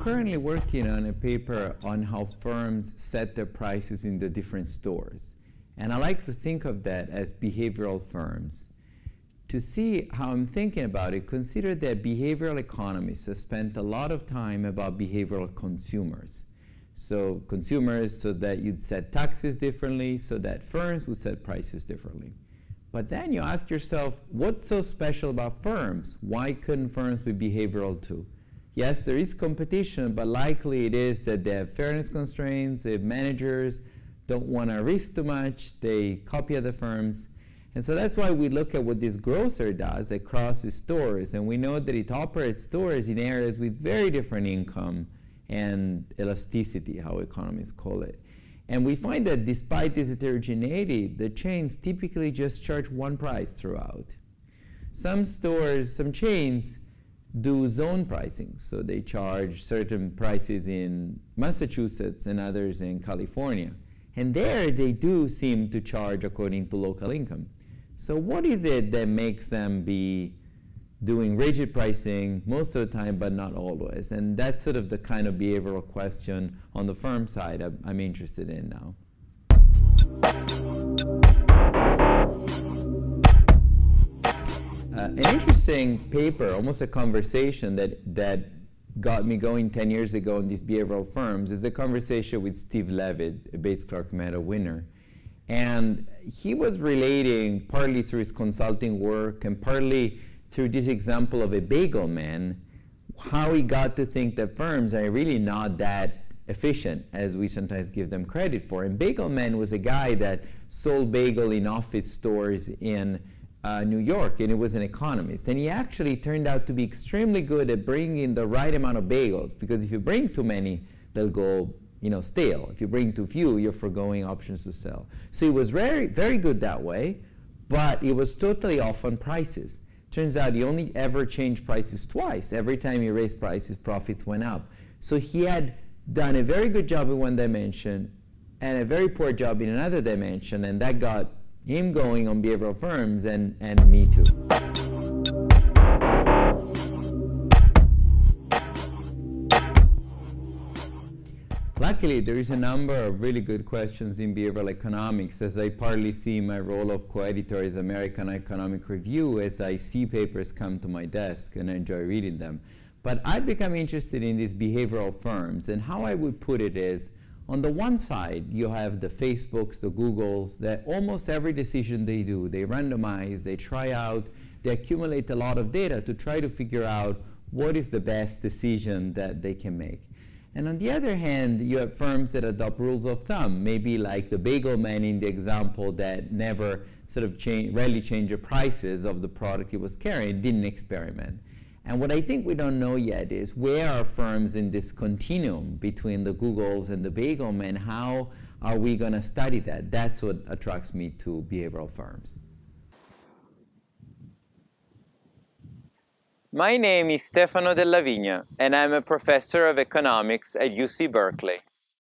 currently working on a paper on how firms set their prices in the different stores. And I like to think of that as behavioral firms. To see how I'm thinking about it, consider that behavioral economists have spent a lot of time about behavioral consumers. So consumers, so that you'd set taxes differently, so that firms would set prices differently. But then you ask yourself, what's so special about firms? Why couldn't firms be behavioral too? Yes, there is competition, but likely it is that they have fairness constraints, they have managers, don't want to risk too much, they copy other firms. And so that's why we look at what this grocer does across his stores, and we know that it operates stores in areas with very different income and elasticity, how economists call it. And we find that despite this heterogeneity, the chains typically just charge one price throughout. Some stores, some chains, do zone pricing. So they charge certain prices in Massachusetts and others in California. And there they do seem to charge according to local income. So what is it that makes them be doing rigid pricing most of the time, but not always? And that's sort of the kind of behavioral question on the firm side I'm interested in now. An interesting paper, almost a conversation that got me going 10 years ago in these behavioral firms is a conversation with Steve Levitt, a Bates Clark Medal winner. And he was relating, partly through his consulting work and partly through this example of a bagel man, how he got to think that firms are really not that efficient as we sometimes give them credit for. And Bagel Man was a guy that sold bagel in office stores in New York, and he was an economist. And he actually turned out to be extremely good at bringing the right amount of bagels, because if you bring too many, they'll go stale. If you bring too few, you're foregoing options to sell. So he was very, very good that way, but he was totally off on prices. Turns out he only ever changed prices twice. Every time he raised prices, profits went up. So he had done a very good job in one dimension and a very poor job in another dimension, and that got him going on behavioral firms and me too. Luckily, there is a number of really good questions in behavioral economics, as I partly see my role of co-editor as American Economic Review as I see papers come to my desk and I enjoy reading them. But I've become interested in these behavioral firms, and how I would put it is, on the one side, you have the Facebooks, the Googles, that almost every decision they do, they randomize, they try out, they accumulate a lot of data to try to figure out what is the best decision that they can make. And on the other hand, you have firms that adopt rules of thumb, maybe like the bagel man in the example that never sort of rarely changed the prices of the product he was carrying, didn't experiment. And what I think we don't know yet is, where are firms in this continuum between the Googles and the bagel men? How are we going to study that? That's what attracts me to behavioral firms. My name is Stefano DellaVigna, and I'm a professor of economics at UC Berkeley.